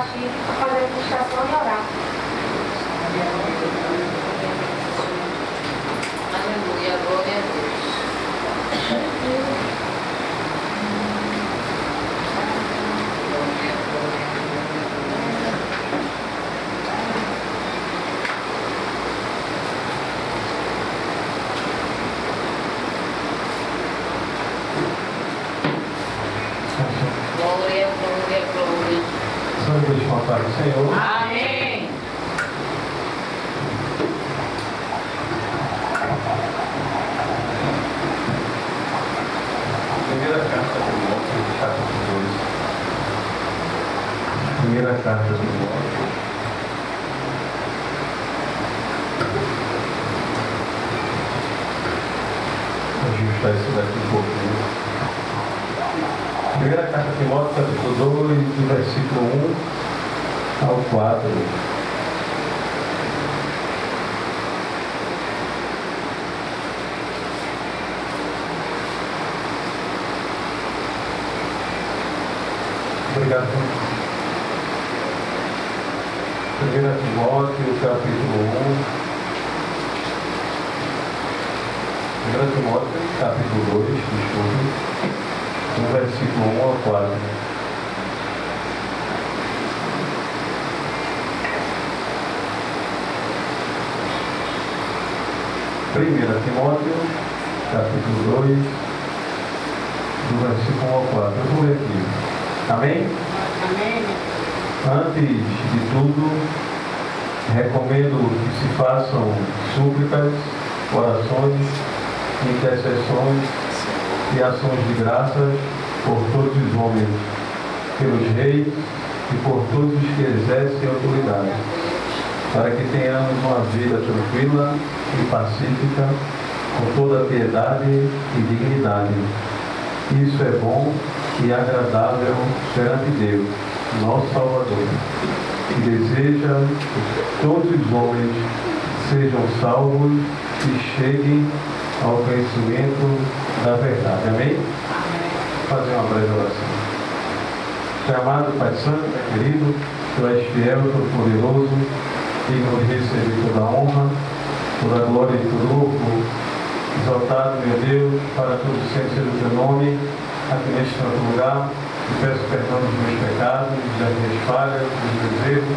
partir para fazer a administração e orar. Aleluia, glória a Deus. Glória, glória, glória. Vamos contar com o Senhor. Amém. Primeira carta do Timóteo, capítulo 2. Primeira carta do Timóteo. Vou ajustar isso daqui um pouquinho. Primeira carta de Timóteo, capítulo 2, do versículo 1 ao 4. Obrigado. 1 Timóteo, capítulo 1. 1 Timóteo, capítulo 2, desculpe. No versículo 1 ao 4. Primeira Timóteo, capítulo 2, do versículo 1 ao 4. Eu vou ler aqui. Amém? Amém. Antes de tudo, recomendo que se façam súplicas, orações, intercessões e ações de graças por todos os homens, pelos reis e por todos os que exercem autoridade, para que tenhamos uma vida tranquila e pacífica, com toda piedade e dignidade. Isso é bom e agradável perante Deus, nosso Salvador, que deseja que todos os homens sejam salvos e cheguem ao conhecimento da verdade. Amém? Vou fazer uma breve oração. Amado Pai Santo, querido, Tu és fiel, todo poderoso, digno de receber toda a honra, toda a glória e todo louvor. Exaltado, meu Deus, para todo sempre seja o Teu nome, aqui neste santo lugar. Te peço perdão dos meus pecados, das minhas falhas, dos meus erros.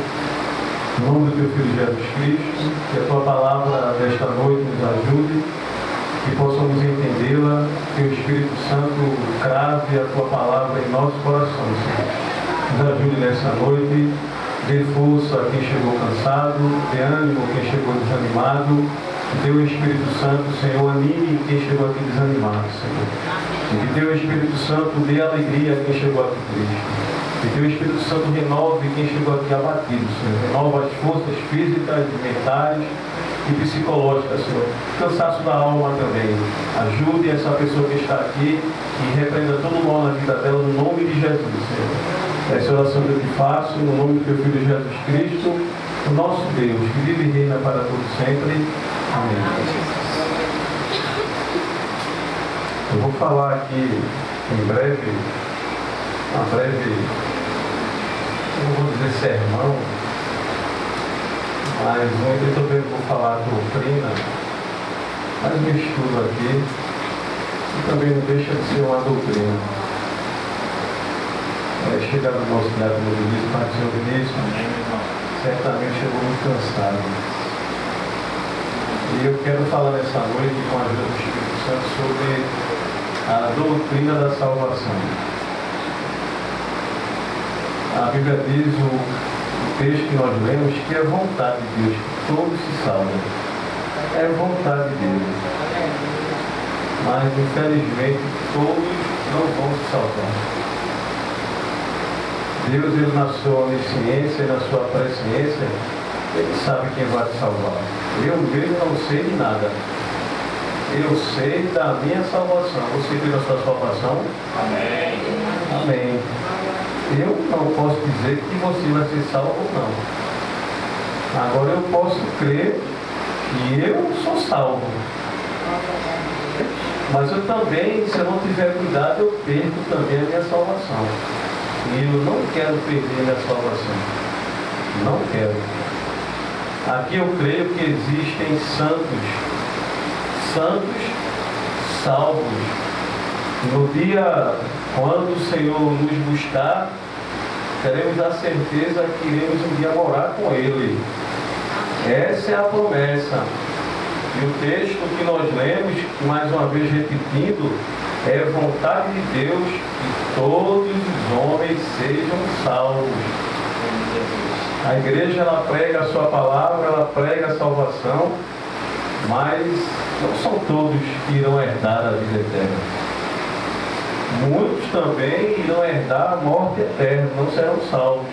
Em nome do Teu Filho Jesus Cristo, que a Tua palavra desta noite nos ajude, que possamos entendê-la, que o Espírito Santo crave a Tua palavra em nossos corações. Nos ajude nessa noite, dê força a quem chegou cansado, dê ânimo a quem chegou desanimado, dê o Espírito Santo, Senhor, anime quem chegou aqui desanimado, Senhor. E que Teu Espírito Santo dê alegria a quem chegou aqui triste. Que Teu Espírito Santo renove quem chegou aqui abatido, Senhor. Renova as forças físicas, mentais e psicológicas, Senhor. Cansaço da alma também. Ajude essa pessoa que está aqui e repreenda todo o mal na vida dela, no nome de Jesus, Senhor. Essa oração que eu te faço, no nome do Teu Filho Jesus Cristo, o nosso Deus, que vive e reina para todo sempre. Amém. Eu vou falar aqui em breve, não vou dizer sermão, mas eu também vou falar doutrina, mas me estudo aqui, e também não deixa de ser uma doutrina. Chegar no nosso neto no Vinícius, Martinho Vinícius, certamente chegou muito cansado. E eu quero falar nessa noite, com a ajuda do Espírito Santo, sobre a doutrina da salvação. A Bíblia diz, o texto que nós lemos, que é vontade de Deus, que todos se salvem. É vontade de Deus. Mas, infelizmente, todos não vão se salvar. Deus, Ele na sua onisciência e na sua presciência, Ele sabe quem vai te salvar. Eu mesmo não sei de nada. Eu sei da minha salvação. Você tem a sua salvação? Amém. Amém. Eu não posso dizer que você vai ser salvo ou não. Agora eu posso crer que eu sou salvo. Mas eu também, se eu não tiver cuidado, eu perco também a minha salvação. E eu não quero perder minha salvação. Não quero. Aqui eu creio que existem santos salvos. No dia quando o Senhor nos buscar, teremos a certeza que iremos um dia morar com Ele. Essa é a promessa. E o texto que nós lemos, mais uma vez repetindo, é vontade de Deus que todos os homens sejam salvos. A igreja, ela prega a sua palavra, ela prega a salvação, mas não são todos que irão herdar a vida eterna. Muitos também irão herdar a morte eterna, não serão salvos.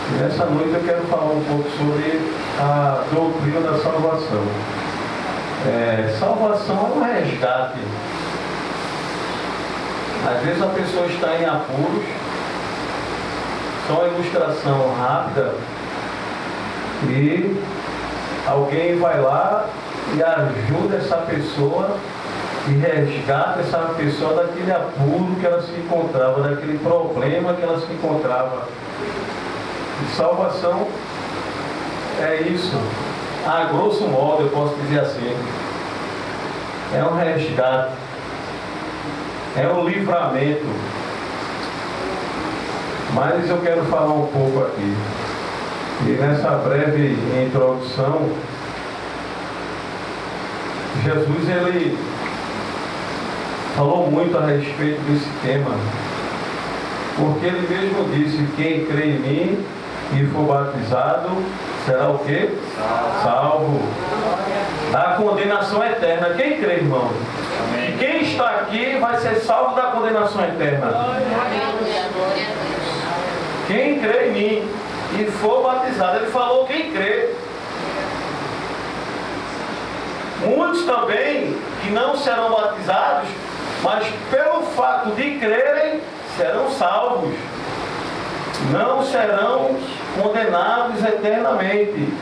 E nessa noite eu quero falar um pouco sobre a doutrina da salvação. Salvação é um resgate. Às vezes a pessoa está em apuros, só uma ilustração rápida, e alguém vai lá e ajuda essa pessoa e resgata essa pessoa daquele apuro que ela se encontrava, daquele problema que ela se encontrava. E salvação é isso. A grosso modo, eu posso dizer assim, é um resgate, é um livramento. Mas eu quero falar um pouco aqui. E nessa breve introdução, Jesus, ele falou muito a respeito desse tema, porque ele mesmo disse: quem crê em mim e for batizado será o quê? Salvo da condenação eterna. Quem crê, irmão? Amém. E quem está aqui vai ser salvo da condenação eterna. Quem crê em mim e for batizado. Ele falou quem crê. Muitos também que não serão batizados, mas pelo fato de crerem, serão salvos. Não serão condenados eternamente.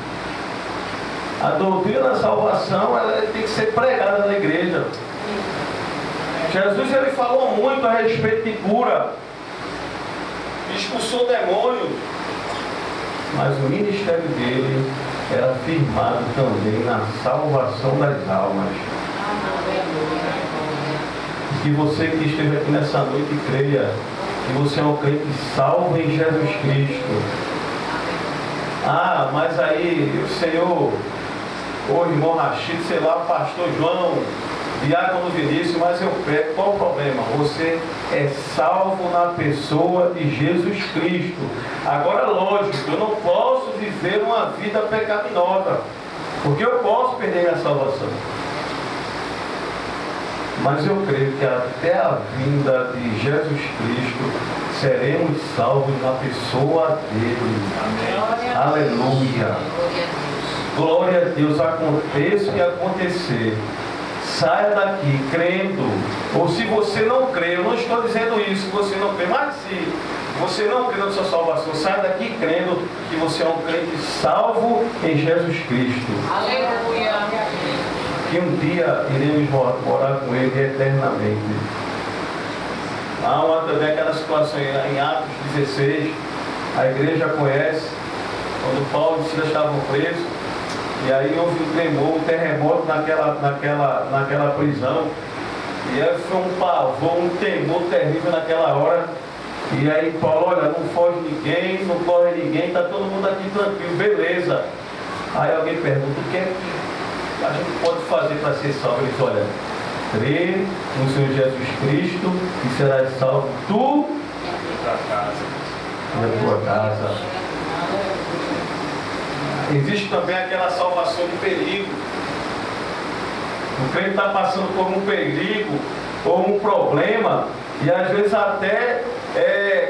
A doutrina da salvação, ela tem que ser pregada na igreja. Jesus, ele falou muito a respeito de cura, expulsou demônios, mas o ministério dele era firmado também na salvação das almas. Que você que esteja aqui nessa noite creia que você é um crente salvo em Jesus Cristo. Ah, mas aí o Senhor, o irmão Rachid, sei lá, pastor João, diácono Vinícius, mas eu peco. Qual o problema? Você é salvo na pessoa de Jesus Cristo. Agora, lógico, eu não posso viver uma vida pecaminosa, porque eu posso perder minha salvação. Mas eu creio que até a vinda de Jesus Cristo seremos salvos na pessoa dele. Amém. Aleluia. Glória a Deus. Aconteça o que acontecer, saia daqui crendo. Ou se você não crê, eu não estou dizendo isso, que você não crê, mas se você não crê na sua salvação, saia daqui crendo que você é um crente salvo em Jesus Cristo. Aleluia. Que um dia iremos morar com Ele eternamente. Há também aquela situação em Atos 16, a igreja conhece, quando Paulo e Silas estavam presos, e aí houve um tremor, um terremoto naquela prisão, e aí foi um pavor, um temor terrível naquela hora. E aí Paulo: olha, não foge ninguém, não corre ninguém, está todo mundo aqui tranquilo, beleza. Aí alguém pergunta: o que é que a gente pode fazer para ser salvo? Ele diz: olha, crê no Senhor Jesus Cristo e serás salvo tu e a tua casa. Existe também aquela salvação de perigo. O crente está passando por um perigo ou um problema, e às vezes até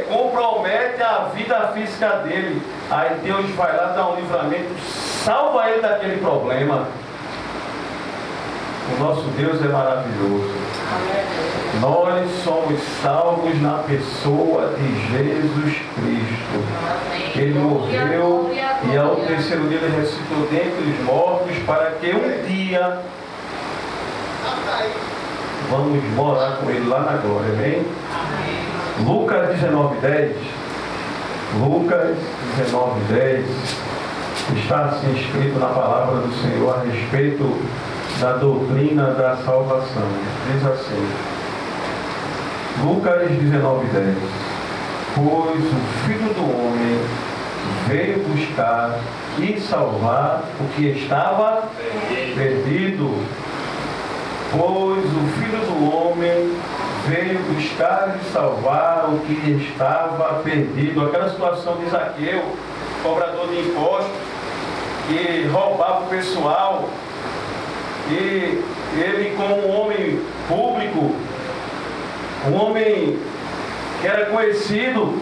compromete a vida física dele. Aí Deus vai lá dar um livramento, salva ele daquele problema. O nosso Deus é maravilhoso. Nós somos salvos na pessoa de Jesus Cristo. Ele morreu e ao terceiro dia ele ressuscitou dentre os mortos, para que um dia vamos morar com Ele lá na glória. Amém? Lucas 19:10. Lucas 19:10 está assim escrito na palavra do Senhor a respeito da doutrina da salvação. Diz assim, Lucas 19:10: pois o Filho do Homem veio buscar e salvar o que estava perdido. Pois o Filho do Homem veio buscar e salvar o que estava perdido. Aquela situação de Zaqueu, cobrador de impostos, que roubava o pessoal, e ele, como um homem público, um homem que era conhecido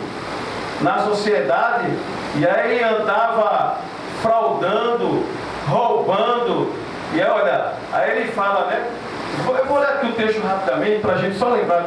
na sociedade, e aí ele andava fraudando, roubando, e olha, aí ele fala, né? Eu vou ler aqui o texto rapidamente para a gente só lembrar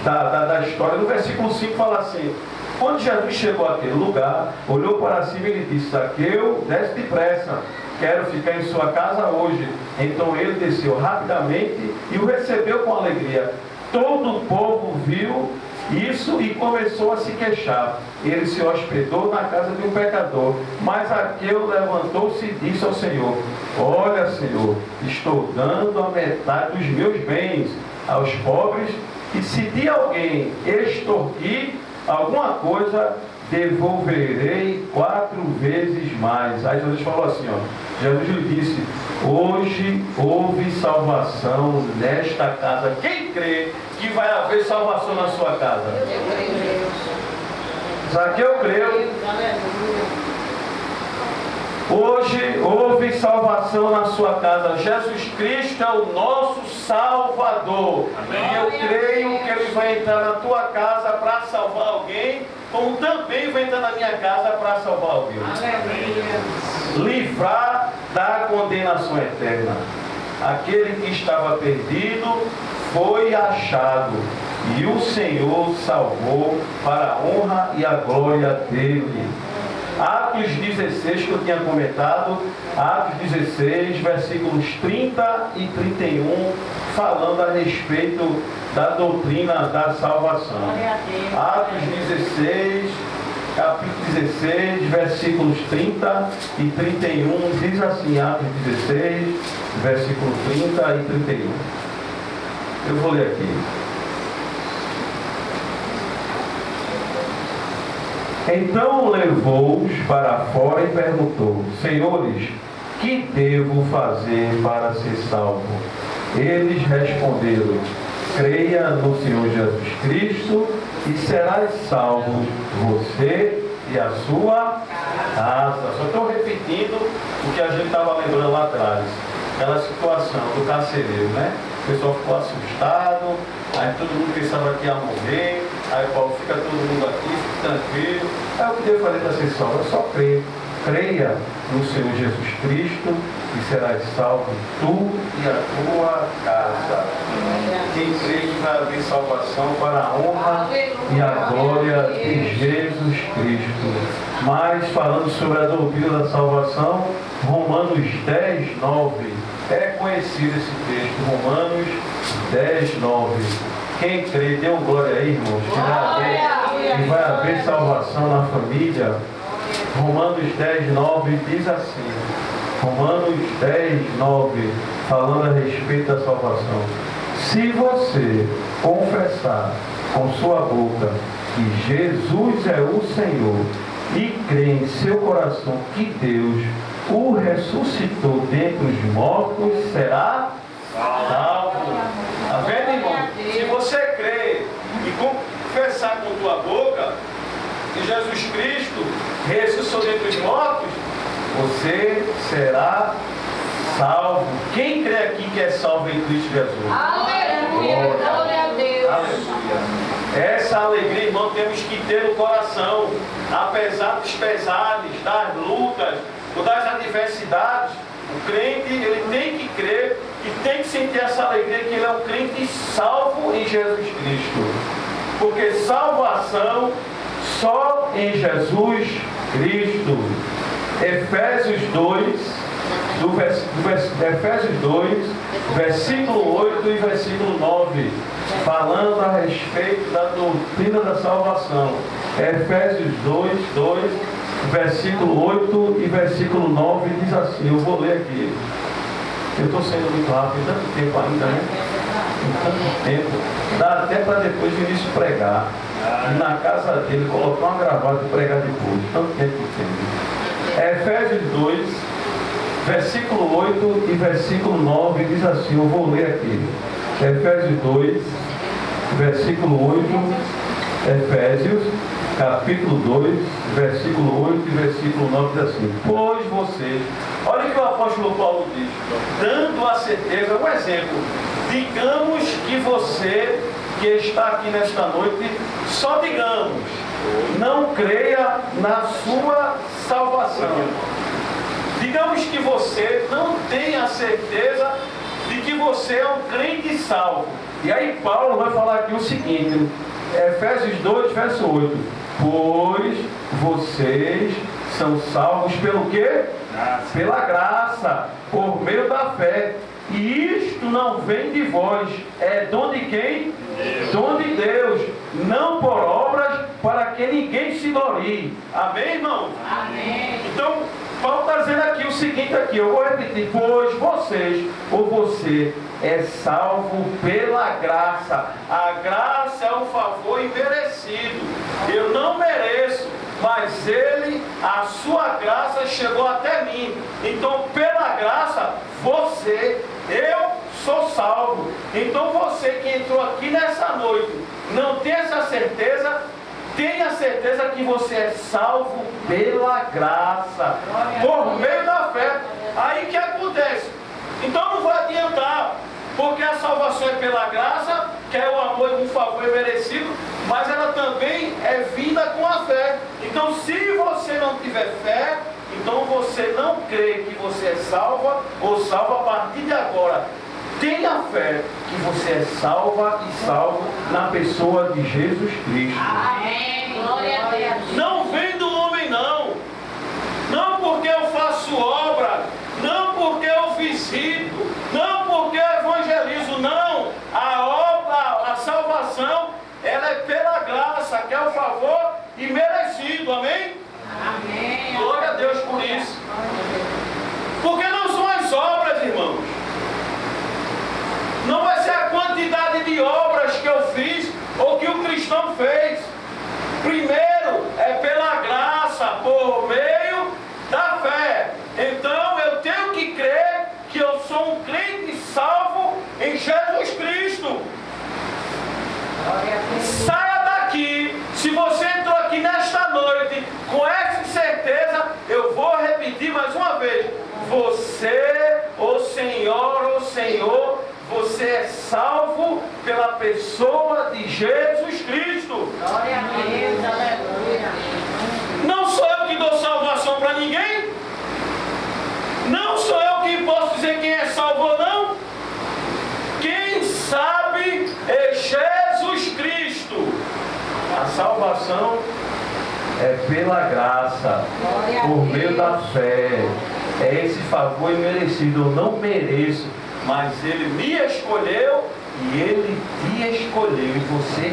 da história. No versículo 5 fala assim: quando Jesus chegou àquele lugar, olhou para cima e lhe disse: Zaqueu, desce depressa, quero ficar em sua casa hoje. Então ele desceu rapidamente e o recebeu com alegria. Todo o povo viu isso e começou a se queixar. Ele se hospedou na casa de um pecador. Mas Zaqueu levantou-se e disse ao Senhor: olha, Senhor, estou dando a metade dos meus bens aos pobres, e se de alguém extorquir alguma coisa, devolverei 4 vezes mais. Aí Jesus falou assim, Jesus lhe disse: hoje houve salvação nesta casa. Quem crê que vai haver salvação na sua casa? Zaqueu creu. Hoje houve salvação na sua casa. Jesus Cristo é o nosso Salvador. Amém. E eu creio que Ele vai entrar na tua casa para salvar alguém, como também vai entrar na minha casa para salvar alguém. Amém. Livrar da condenação eterna. Aquele que estava perdido foi achado, e o Senhor salvou para a honra e a glória dele. Atos 16, que eu tinha comentado, Atos 16, versículos 30 e 31, falando a respeito da doutrina da salvação. Atos 16, capítulo 16, versículos 30 e 31, diz assim, Atos 16, versículo 30 e 31. Eu vou ler aqui. Então levou-os para fora e perguntou: senhores, que devo fazer para ser salvo? Eles responderam: creia no Senhor Jesus Cristo e serás salvo, você e a sua casa. Só estou repetindo o que a gente estava lembrando lá atrás. Aquela situação do carcereiro, né? O pessoal ficou assustado, aí todo mundo pensava que ia morrer, aí Paulo, fica todo mundo aqui, fique tranquilo. Aí o que devo fazer para ser salvo? É só crer. Creia no Senhor Jesus Cristo e serás salvo, tu e a tua casa. Quem crê que vai haver salvação para a honra e a glória de Jesus Cristo. Mas falando sobre a doutrina da salvação, Romanos 10, 9. É conhecido esse texto, Romanos 10, 9. Quem crê, dê um glória aí, irmãos, que vai haver salvação na família. Romanos 10, 9 diz assim, Romanos 10, 9, falando a respeito da salvação: se você confessar com sua boca que Jesus é o Senhor e crer em seu coração que Deus o ressuscitou dentre os mortos, será salvo. Está vendo, irmão? Se você crer e confessar com tua boca que Jesus Cristo ressuscitou dentre os mortos, você será salvo. Quem crê aqui que é salvo em Cristo Jesus? Aleluia, glória a Deus. Aleluia. Essa alegria, irmão, temos que ter no coração, apesar dos pesares, das lutas, das adversidades. O crente, ele tem que crer e tem que sentir essa alegria que ele é um crente salvo em Jesus Cristo. Porque salvação só em Jesus Cristo. Efésios 2, Efésios 2, versículo 8 e versículo 9, falando a respeito da doutrina da salvação. Efésios 2, versículo 8 e versículo 9 diz assim, eu vou ler aqui. Eu estou sendo muito rápido, tanto tempo ainda, né? Tanto tempo. Dá até para depois Vinícius pregar. E na casa dele colocar uma gravata e pregar depois. Tanto tempo que tem. Efésios 2, versículo 8 e versículo 9 diz assim, eu vou ler aqui. Efésios 2, versículo 8, Efésios, capítulo 2, versículo 8 e versículo 9 diz assim, pois vocês, olha o que o apóstolo Paulo diz, dando a certeza, um exemplo, digamos que você que está aqui nesta noite, só digamos, não creia na sua salvação. Digamos que você não tenha certeza de que você é um crente salvo. E aí Paulo vai falar aqui o seguinte, Efésios 2, verso 8. Pois vocês são salvos pelo quê? Graça. Pela graça, por meio da fé. E isto não vem de vós, é dom de quem? Dom de Deus, não por obras, para que ninguém se glorie. Amém, irmão? Amém. Então, Paulo está dizendo aqui o seguinte aqui, eu vou repetir, pois vocês, ou você, é salvo pela graça. A graça é um favor imerecido. Eu não mereço, mas ele, a sua graça chegou até mim. Então, pela graça, eu sou salvo. Então, você que entrou aqui nessa noite, não tem essa certeza, tenha certeza que você é salvo pela graça, por meio da fé. Aí que acontece? Então não vai adiantar, porque a salvação é pela graça, que é o amor e um favor merecido, mas ela também é vinda com a fé. Então se você não tiver fé, então você não crê que você é salva ou salvo a partir de agora. Tenha fé que você é salva e salvo na pessoa de Jesus Cristo. Amém. Glória a Deus. Não vem do homem, não. Não porque eu faço obra, não porque eu visito, não porque eu evangelizo, não. A obra, a salvação, ela é pela graça, que é o favor imerecido. Amém? Amém. Glória a Deus por isso. Porque não são as obras, irmãos. Não vai ser a quantidade de obras que eu fiz ou que o cristão fez. Primeiro é pela graça, por meio da fé. Então eu tenho que crer que eu sou um crente salvo em Jesus Cristo. Saia daqui. Se você entrou aqui nesta noite com essa certeza, eu vou repetir mais uma vez. Você, o Senhor, você é salvo pela pessoa de Jesus Cristo. Glória a Deus, aleluia. Não sou eu que dou salvação para ninguém. Não sou eu que posso dizer quem é salvo ou não. Quem sabe é Jesus Cristo. A salvação é pela graça, por meio da fé. É esse favor imerecido. Eu não mereço, mas Ele me escolheu e Ele te escolheu. E você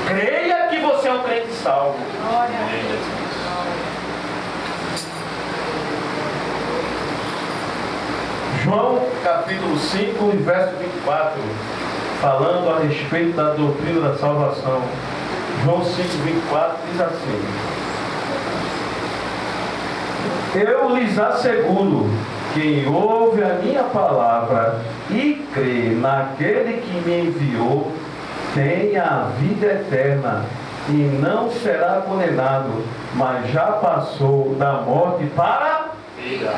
creia que você é um crente salvo. Glória a Deus. João capítulo 5, verso 24, falando a respeito da doutrina da salvação. João 5, 24 diz assim: eu lhes asseguro, quem ouve a minha palavra e crê naquele que me enviou, tem a vida eterna e não será condenado, mas já passou da morte para a vida.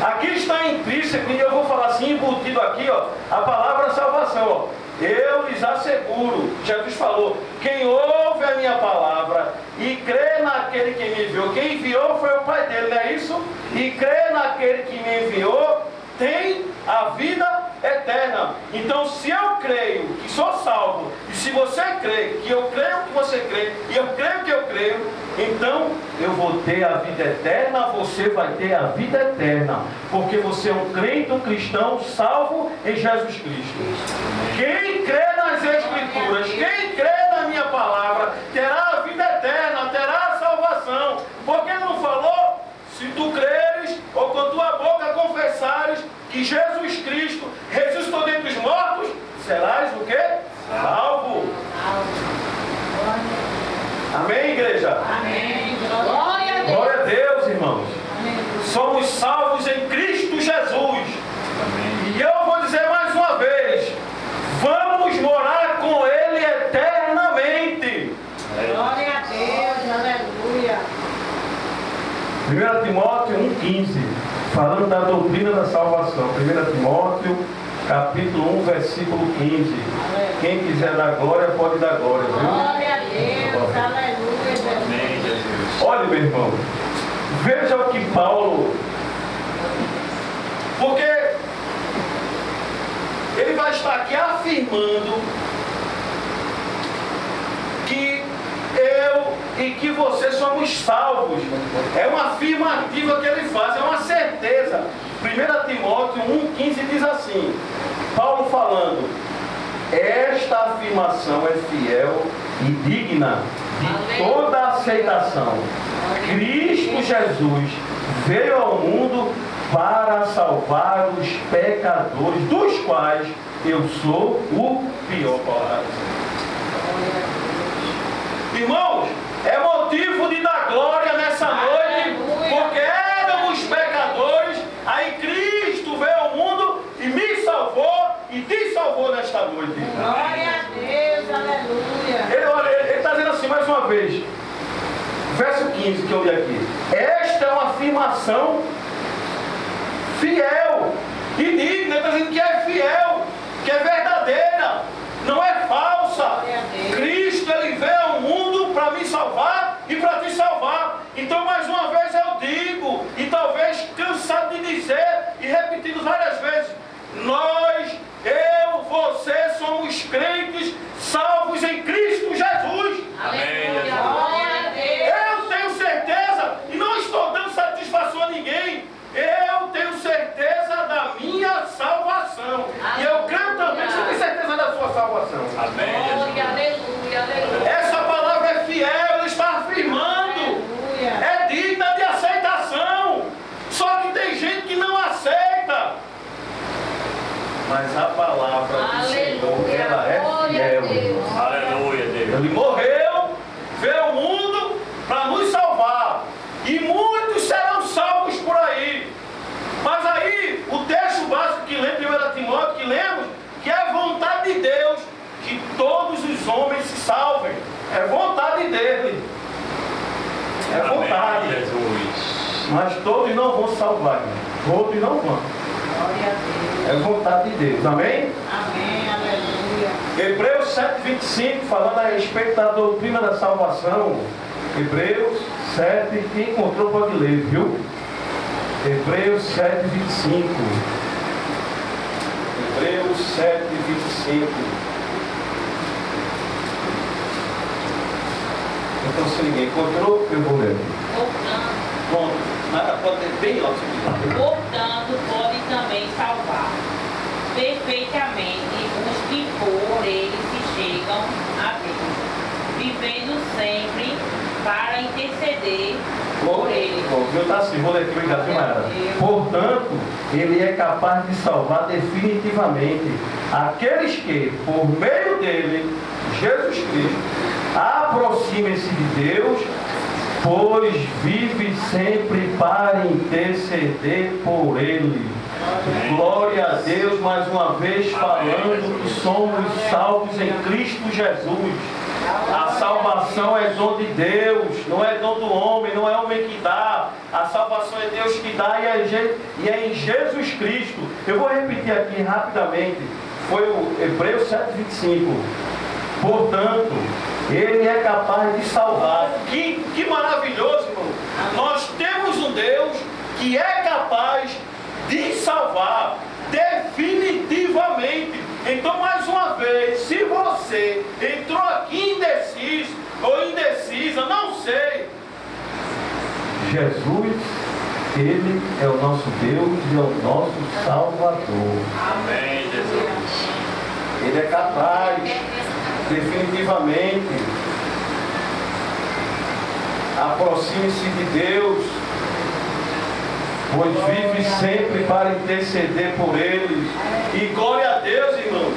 Aqui está intrínseco, e eu vou falar assim, embutido aqui, ó, a palavra salvação, ó. Eu lhes asseguro, Jesus falou, quem ouve a minha palavra e crê naquele que me enviou, quem enviou foi o Pai dele, não é isso? E crê naquele que me enviou, tem a vida eterna. Então, se eu creio que sou salvo, e se você crê que eu creio que você crê, e eu creio que eu creio, então eu vou ter a vida eterna, você vai ter a vida eterna, porque você é um crente, um cristão salvo em Jesus Cristo. Quem crê nas Escrituras, quem crê na minha palavra, terá a vida eterna, terá a salvação. Porque ele não falou? Se tu creres ou com tua boca confessares que Jesus Cristo ressuscitou dentre os mortos, serás o quê? Salvo. Amém, igreja? Amém. Glória a Deus. Glória a Deus, irmãos. Somos salvos em Cristo Jesus. E eu vou dizer mais uma vez, vamos morar com Ele eternamente. Glória a Deus. Aleluia. 1 Timóteo 1,15, falando da doutrina da salvação. 1 Timóteo, capítulo 1, versículo 15. Quem quiser dar glória, pode dar glória, viu? Glória a Deus. Aleluia. Jesus. Olha, meu irmão, veja o que Paulo... Porque ele vai estar aqui afirmando que eu e que você somos salvos. É uma afirmativa que ele faz, é uma certeza. 1 Timóteo 1,15 diz assim, Paulo falando, esta afirmação é fiel e digna de toda aceitação. Cristo Jesus veio ao mundo para salvar os pecadores, dos quais eu sou o pior. Irmãos, é motivo de dar glória nessa noite, porque éramos pecadores, aí Cristo veio ao mundo e me salvou e te salvou nesta noite. Glória a Deus. Aleluia. Ele está dizendo assim mais uma vez, verso 15 que eu li aqui. Esta é uma afirmação fiel e digna. Ele está dizendo que é fiel, que é verdadeira, não é falsa. Cristo, ele veio ao mundo para me salvar e para te salvar. Então, mais uma vez eu digo, e talvez cansado de dizer e repetindo várias vezes, nós, eu, você somos crentes salvos em Cristo Jesus. Amém. Glória a Deus. Eu tenho certeza, e não estou dando satisfação a ninguém, eu tenho certeza da minha salvação. E eu creio também que você tem certeza da sua salvação. Glória, aleluia, aleluia. Essa palavra é fiel, ele está afirmando. Aleluia. É digna de aceitação. Só que tem gente que não aceita. Mas a palavra do Senhor, ela é fiel. Aleluia, Deus. Ele morreu, veio ao mundo para nos salvar. E muitos serão salvos por aí. Mas aí, o texto básico que lemos, 1 Timóteo, que lemos, que é vontade de Deus que todos os homens se salvem. É vontade dele. É vontade. Amém, Jesus. Mas todos não vão se salvar, irmão. Todos não vão. Glória a Deus. É vontade de Deus, amém? Amém, aleluia. Hebreus 7,25, falando a respeito da doutrina da salvação. Hebreus 7, quem encontrou pode ler, viu? Hebreus 7,25. Hebreus 7,25. Então, se ninguém encontrou, eu vou ler. Portanto, Pronto, mas pode ter bem alto. Portanto, pode também salvar perfeitamente os que por ele se chegam a Deus, vivendo sempre para interceder por ele. Eu tá assim, vou ler aqui, obrigado, Mayara. Portanto, ele é capaz de salvar definitivamente aqueles que, por meio dele, Jesus Cristo, aproximem-se de Deus, pois vive sempre para interceder por ele. Glória a Deus, mais uma vez falando que somos salvos em Cristo Jesus. A salvação é dom de Deus, não é dom do homem, não é homem que dá. A salvação é Deus que dá e é em Jesus Cristo. Eu vou repetir aqui rapidamente. Foi o Hebreus 7,25. Portanto, ele é capaz de salvar. Que maravilhoso, irmão. Nós temos um Deus que é capaz de salvar definitivamente definitivamente. Então, mais uma vez, se você entrou aqui indeciso ou indecisa, não sei. Jesus, Ele é o nosso Deus e é o nosso Salvador. Amém, Jesus. Ele é capaz, definitivamente. Aproxime-se de Deus, pois vive sempre para interceder por eles. E glória a Deus, irmãos,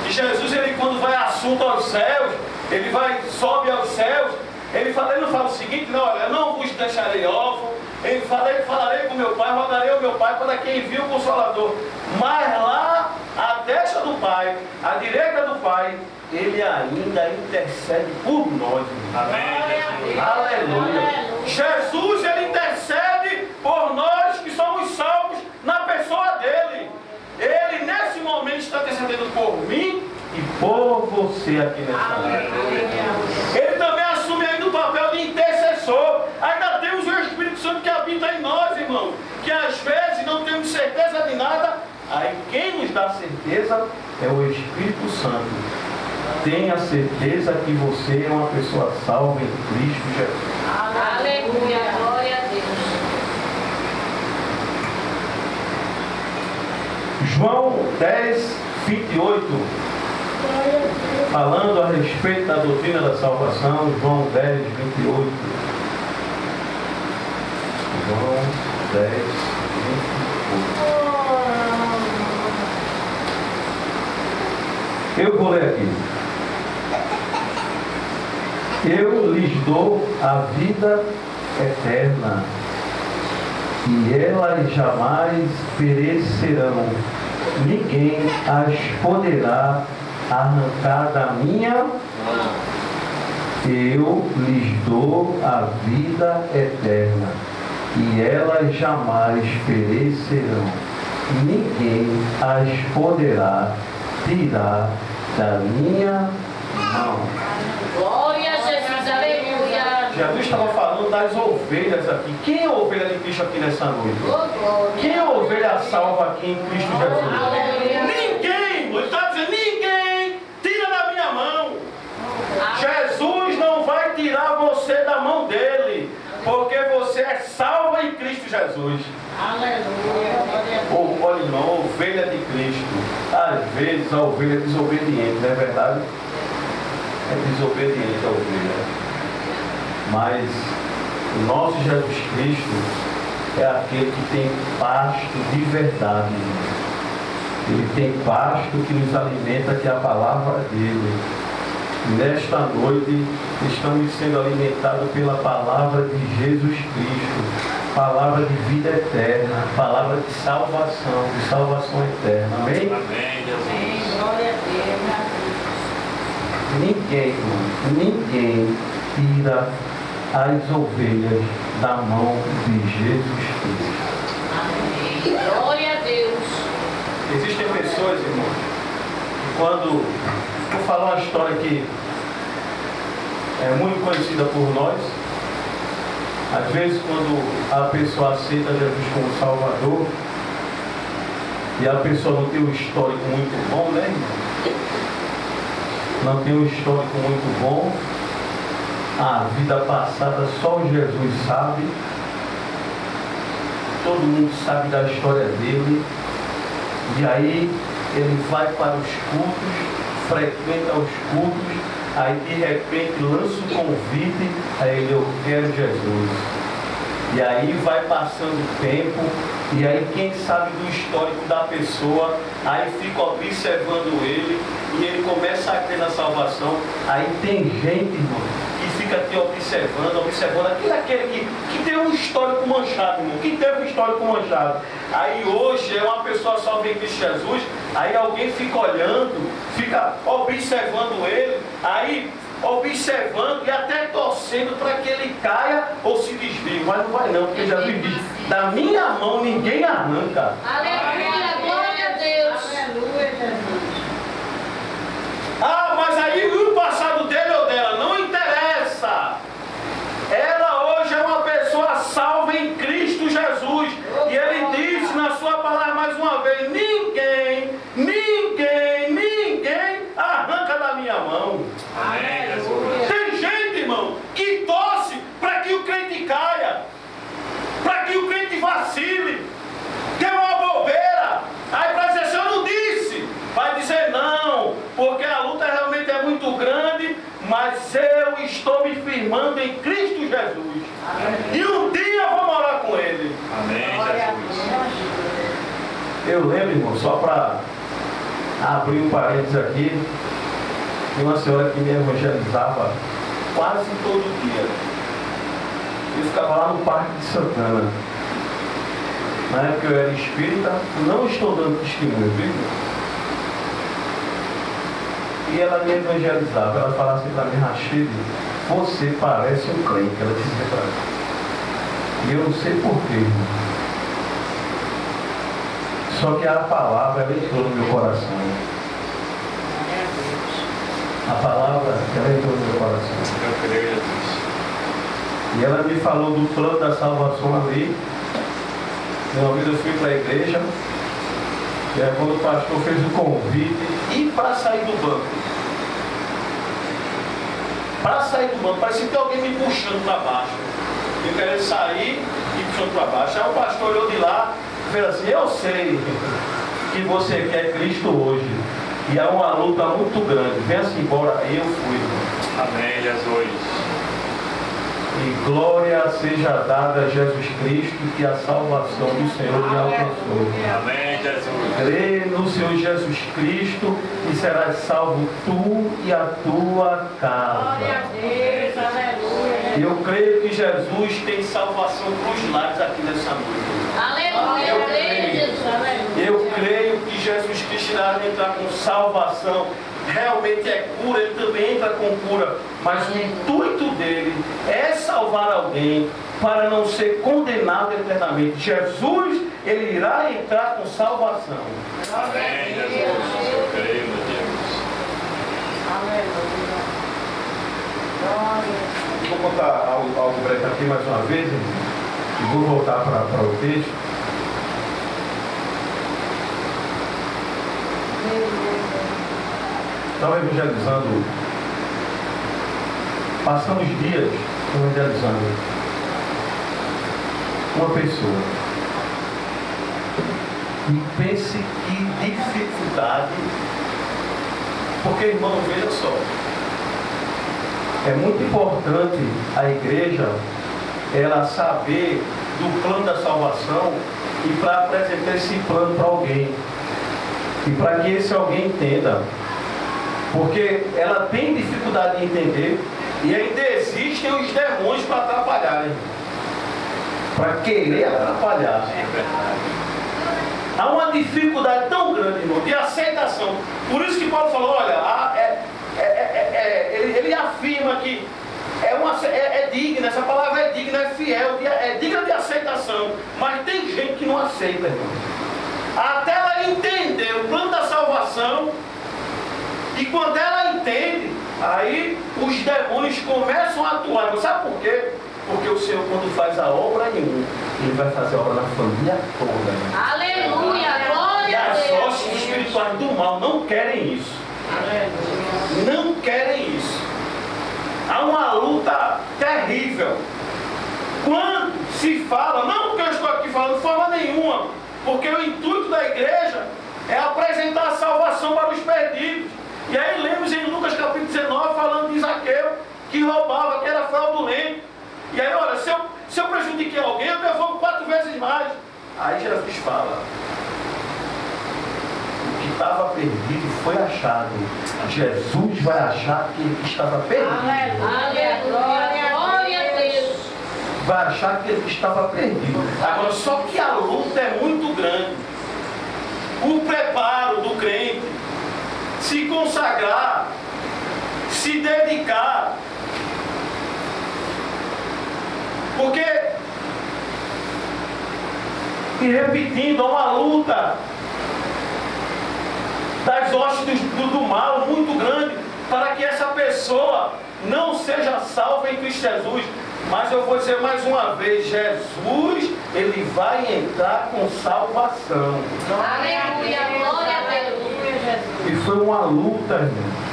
que Jesus, ele quando vai assunto aos céus, ele sobe aos céus, ele não fala o seguinte, não, olha, eu não vos deixarei órfão, falarei com meu Pai, rogarei ao meu Pai para que envie o Consolador. Mas lá, à destra do Pai, à direita do Pai, ele ainda intercede por nós. Amém, Jesus. Aleluia. Jesus, ele intercede por nós que somos salvos na pessoa dele. Ele, nesse momento, está intercedendo por mim E por você aqui nessa noite. Ele também assume ainda o papel de intercessor. Ainda temos o Espírito Santo que habita em nós, irmãos. Que às vezes não temos certeza de nada. Aí quem nos dá certeza é o Espírito Santo. Tenha certeza que você é uma pessoa salva em Cristo Jesus. Aleluia, glória a Deus. João 10, 28, falando a respeito da doutrina da salvação, João 10, 28. João 10, 28. Eu vou ler aqui. Eu lhes dou a vida eterna, e elas jamais perecerão. Ninguém as poderá arrancar da minha mão. Eu lhes dou a vida eterna, e elas jamais perecerão. Ninguém as poderá tirar da minha mão. Glória a Jesus, aleluia. Jesus estava falando das ovelhas aqui. Quem é a ovelha de Cristo aqui nessa noite? Quem é a ovelha salva aqui em Cristo Jesus? Ninguém! Ele está dizendo, ninguém tira da minha mão. Jesus não vai tirar você da mão dele, porque você é salva em Cristo Jesus. Aleluia. Olha, irmão, ovelha de Cristo. Às vezes a ovelha é desobediente, não é verdade? É desobediente a ovelha. Mas o nosso Jesus Cristo é aquele que tem pasto de verdade. Ele tem pasto que nos alimenta, que é a palavra dele. Nesta noite estamos sendo alimentados pela palavra de Jesus Cristo. Palavra de vida eterna, palavra de salvação eterna. Amém? Amém, Jesus. Amém. Glória a Ninguém, ninguém tira as ovelhas da mão de Jesus Cristo. Amém. Glória a Deus. Existem pessoas, irmãos, que quando... Vou falar uma história que é muito conhecida por nós. Às vezes, quando a pessoa aceita Jesus como Salvador, e a pessoa não tem um histórico muito bom, né, irmão? Não tem um histórico muito bom, a vida passada só Jesus sabe, todo mundo sabe da história dele, e aí ele vai para os cultos, frequenta os cultos, aí de repente lança o convite, aí ele, eu quero Jesus. E aí vai passando o tempo, e aí quem sabe do histórico da pessoa, aí fica observando ele, e ele começa a crer na salvação. Aí tem gente, irmão, que fica te observando, aquele que tem um histórico manchado, irmão, que teve um histórico manchado. Aí hoje é uma pessoa salva em Cristo Jesus, aí alguém fica olhando, fica observando ele, aí observando e até torcendo para que ele caia ou se desvie, mas não vai não, porque Jesus diz, da minha mão ninguém arranca. Aleluia, glória a Deus. Aleluia, Jesus. Ah, mas aí o passado dele ou dela não interessa. Ela hoje é uma pessoa salva em Cristo Jesus. E ele disse na sua palavra mais uma vez, ninguém firmando em Cristo Jesus. E um dia eu vou morar com Ele. Amém, Jesus. Eu lembro, irmão, só para abrir um parênteses aqui, de uma senhora que me evangelizava quase todo dia. Eu ficava lá no Parque de Santana. Na época eu era espírita, não estou dando testemunho, viu? E ela me evangelizava, ela falava assim para mim, Rachid, você parece um crente, ela dizia para mim. E eu não sei porquê, irmão. Só que a palavra, ela entrou no meu coração. A palavra, ela entrou no meu coração. Eu creio, Jesus. E ela me falou do plano da salvação ali. Uma vez eu fui para a igreja, e aí quando o pastor fez o convite, e para sair do banco? Para sair do banco, parecia que alguém me puxando para baixo. Eu querendo sair e puxando para baixo. Aí o pastor olhou de lá e fez assim, eu sei que você quer Cristo hoje. E há uma luta muito grande. Venha-se embora. Aí eu fui. Amém, Jesus. E glória seja dada a Jesus Cristo, que a salvação do Senhor lhe alcançou. Amém, Jesus. Crê no Senhor Jesus Cristo e serás salvo tu e a tua casa. Glória a Deus, aleluia. E eu creio que Jesus tem salvação para os lares aqui nessa noite. Aleluia, Eu creio, creio. Jesus. Aleluia. Eu creio que Jesus Cristo irá entrar com salvação. Realmente é cura, ele também entra com cura. Mas o intuito dele é salvar alguém para não ser condenado eternamente. Jesus, ele irá entrar com salvação. Amém, Jesus. Eu creio, meu Deus. Aleluia. Glória. Vou contar algo breve aqui mais uma vez, e vou voltar para o texto. Estava evangelizando, passamos dias evangelizando uma pessoa. E pense que dificuldade, porque, irmão, veja só, é muito importante a igreja ela saber do plano da salvação e para apresentar esse plano para alguém. E para que esse alguém entenda. Porque ela tem dificuldade de entender e ainda existem os demônios para atrapalharem. Para querer atrapalhar. É verdade. Há uma dificuldade tão grande, irmão, de aceitação. Por isso que Paulo falou, olha, ele afirma que é digna, essa palavra é digna, é fiel, é digna de aceitação. Mas tem gente que não aceita, irmão. Até ela entender o plano da salvação, e quando ela entende, aí os demônios começam a atuar. Mas sabe por quê? Porque o Senhor, quando faz a obra em um, Ele vai fazer a obra na família toda. Aleluia, E glória a as Deus. sócias espirituais do mal não querem isso. Não querem isso. Há uma luta terrível. Quando se fala, não porque eu estou aqui falando de forma nenhuma, porque o intuito da igreja é apresentar a salvação para os perdidos. E aí lemos em Lucas capítulo 19 falando de Zaqueu, que roubava, que era fraudulento. E aí, olha, se eu prejudiquei alguém, eu devolvo 4 vezes mais. Aí Jesus fala, o que estava perdido foi achado. Jesus vai achar que ele estava perdido. Aleluia, glória a Deus. Vai achar que ele estava perdido. Agora, só que a luta é muito grande. O preparo do crente, se consagrar, se dedicar. Porque, e repetindo, há uma luta das hostes do mal muito grande para que essa pessoa não seja salva em Cristo Jesus. Mas eu vou dizer mais uma vez, Jesus, ele vai entrar com salvação. Aleluia, glória a Deus. E foi uma luta, irmão.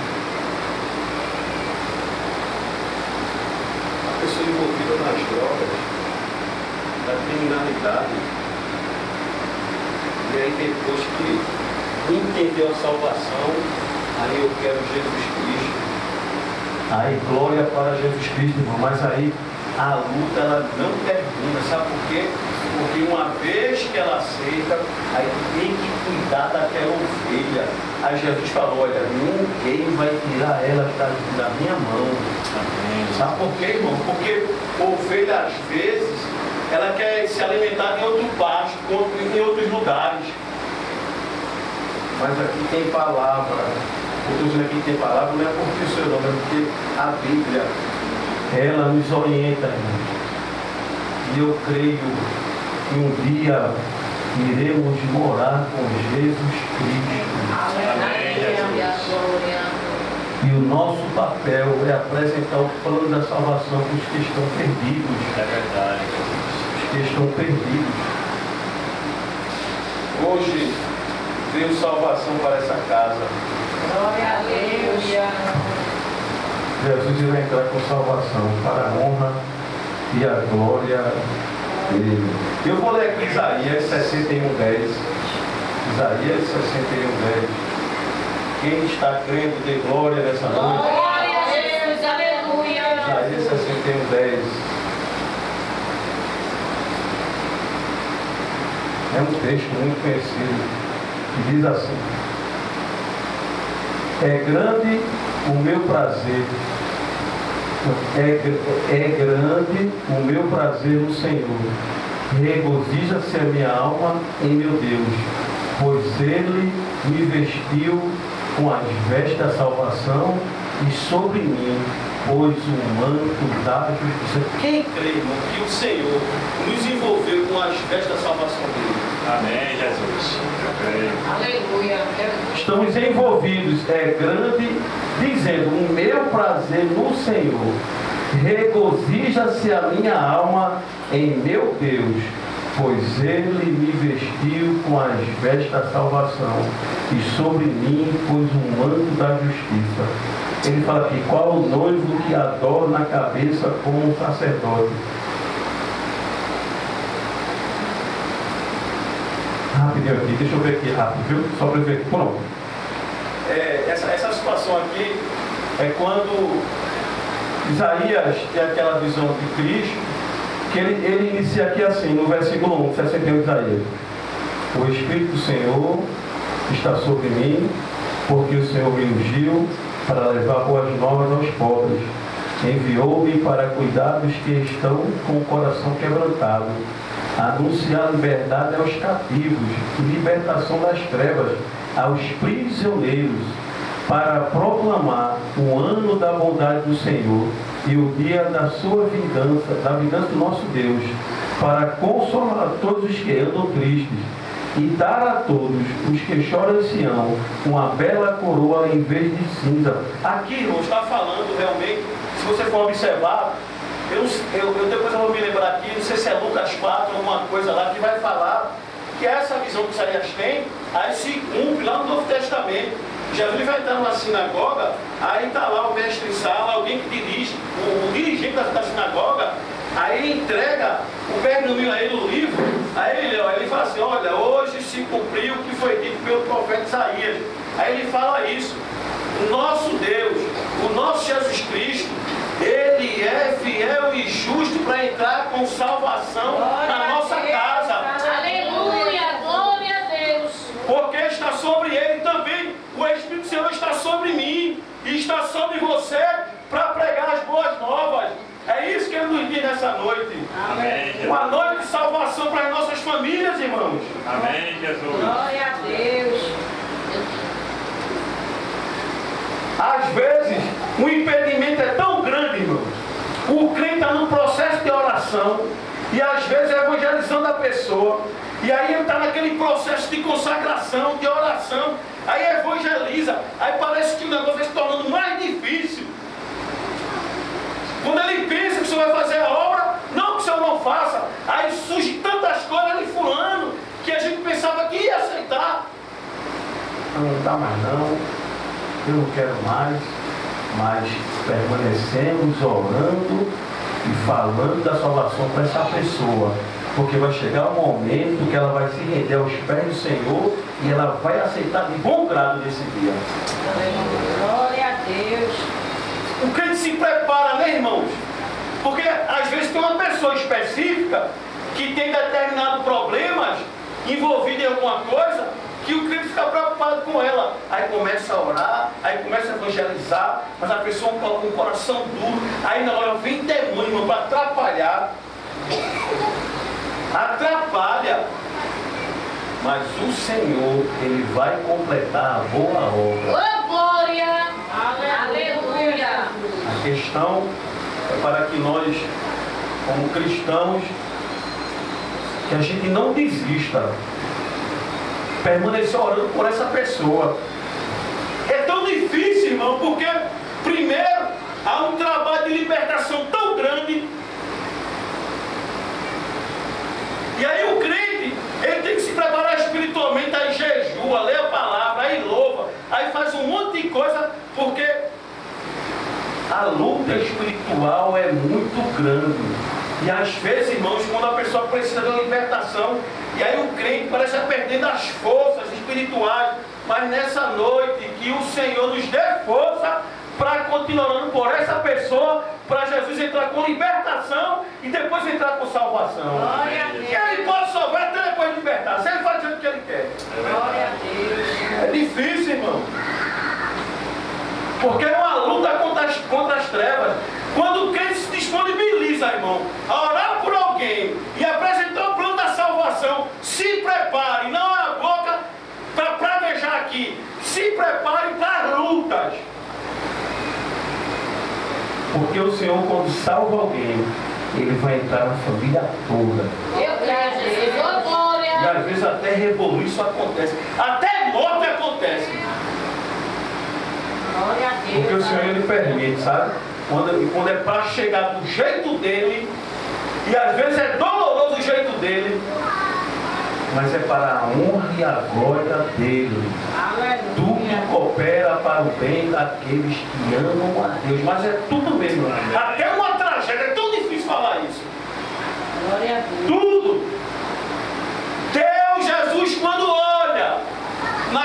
A pessoa envolvida nas drogas, na criminalidade. E aí depois que entendeu a salvação, aí eu quero Jesus Cristo. Aí, glória para Jesus Cristo, irmão. Mas aí, a luta, ela não termina. Sabe por quê? Porque uma vez que ela aceita, aí tem que cuidar daquela ovelha. Aí Jesus falou, olha, ninguém vai tirar ela da minha mão. Sabe por quê, irmão? Porque a ovelha, às vezes, ela quer se alimentar em outro pasto, em outros lugares. Mas aqui tem palavra. Eu estou dizendo aqui que tem palavra, não é porque o seu nome, é porque a Bíblia, ela nos orienta, irmão. E eu creio que um dia iremos morar com Jesus Cristo. E o nosso papel é apresentar o plano da salvação para os que estão perdidos. É verdade. Os que estão perdidos. Hoje veio salvação para essa casa. Glória a Deus. Jesus irá entrar com salvação para a honra e a glória dele. Eu vou ler aqui Isaías 61:10. Isaías 61:10. Quem está crendo de glória nessa noite? Glória a Deus, aleluia. Isaías 61:10. É um texto muito conhecido que diz assim: é grande o meu prazer, é grande o meu prazer no Senhor, regozija-se a minha alma em meu Deus, pois Ele me vestiu com as vestes da salvação e sobre mim pôs o manto da justiça. Quem crê, irmão, que o Senhor nos envolveu com as vestes da salvação dele? Amém, Jesus. Eu creio. Aleluia. Estamos envolvidos, é grande, dizendo, o meu prazer no Senhor, regozija-se a minha alma em meu Deus, pois Ele me vestiu com as vestes da salvação e sobre mim pôs o manto da justiça. Ele fala aqui, qual o noivo que adora na cabeça como um sacerdote? Rapidinho aqui, deixa eu ver aqui rápido, viu? Só para ver. Pronto. Essa situação aqui é quando Isaías tem aquela visão de Cristo, que ele inicia aqui assim, no versículo 1, 61 de Isaías. O Espírito do Senhor está sobre mim, porque o Senhor me ungiu para levar boas novas aos pobres. Enviou-me para cuidar dos que estão com o coração quebrantado, anunciar liberdade aos cativos e libertação das trevas aos prisioneiros, para proclamar o ano da bondade do Senhor e o dia da sua vingança, da vingança do nosso Deus, para consolar todos os que andam tristes e dar a todos os que choram em Sião uma bela coroa em vez de cinza. Aqui, irmão, está falando realmente, se você for observar, eu depois eu vou me lembrar aqui, não sei se é Lucas 4 ou alguma coisa lá, que vai falar que essa visão que Isaías tem, aí se cumpre lá no Novo Testamento. Jesus vai entrar numa sinagoga, aí está lá o mestre em sala, alguém que dirige, o dirigente da sinagoga, aí ele entrega o pergaminho a ele, o livro, aí ele fala assim, olha, hoje se cumpriu o que foi dito pelo profeta Isaías. Aí ele fala isso, o nosso Deus, o nosso Jesus Cristo, Ele é fiel e justo para entrar com salvação na nossa casa. Aleluia, glória a Deus. Porque está sobre Ele também. O Espírito do Senhor está sobre mim e está sobre você para pregar as boas novas. É isso que Ele nos diz nessa noite. Amém. Uma noite de salvação para as nossas famílias, irmãos. Amém, Jesus. Glória a Deus. Às vezes, o impedimento é tão grande, irmãos. O crente está num processo de oração e às vezes é evangelizando a pessoa. E aí ele está naquele processo de consagração, de oração. Aí evangeliza. Aí parece que o negócio vai se tornando mais difícil. Quando ele pensa que o Senhor vai fazer a obra, não que o Senhor não faça. Aí surge tantas coisas de fulano que a gente pensava que ia aceitar. Não dá mais não, eu não quero mais, mas permanecemos orando e falando da salvação para essa pessoa, porque vai chegar um momento que ela vai se render aos pés do Senhor e ela vai aceitar de bom grado nesse dia. Glória a Deus. O crente se Amém, irmãos? Porque às vezes tem uma pessoa específica que tem determinados problemas envolvido em alguma coisa, que o crente fica preocupado com ela. Aí começa a orar, aí começa a evangelizar, mas a pessoa com um coração duro, aí na hora vem demônio, irmão, para atrapalhar. Atrapalha. Mas o Senhor, Ele vai completar a boa obra. Ô, glória! Aleluia! A questão é para que nós, como cristãos, que a gente não desista, permanecer orando por essa pessoa. É tão difícil, irmão, porque primeiro há um trabalho de libertação tão grande, e aí o crente, ele tem que se preparar espiritualmente, aí jejua, lê a palavra, aí louva, aí faz um monte de coisa, porque a luta espiritual é muito grande. E às vezes, irmãos, quando a pessoa precisa de uma libertação, e aí o crente parece estar perdendo as forças espirituais, mas nessa noite que o Senhor nos dê força para continuar orando por essa pessoa, para Jesus entrar com libertação e depois entrar com salvação. Glória a Deus. Ele pode salvar até depois de libertar, se ele faz do jeito que ele quer. Glória a Deus. É difícil, irmão. Porque é uma luta contra as trevas. Quando o crente se disponibiliza, irmão, a orar por alguém e apresentar o plano da salvação, se prepare, não a boca para praguejar aqui, se prepare para as lutas. Porque o Senhor, quando salva alguém, Ele vai entrar na família toda. Eu creio, Jesus. Ô, E glória! às vezes até rebuliço acontece, até morte acontece. Glória a Deus. Porque o Senhor, Ele permite, sabe? Quando é para chegar do jeito dele, e às vezes é doloroso o jeito dele, mas é para a honra e a glória dele. Aleluia. Tudo coopera para o bem daqueles que amam a Deus. Mas é tudo mesmo. Até uma tragédia, é tão difícil falar isso. Glória a Deus. Tudo. Deus, Jesus, quando olha na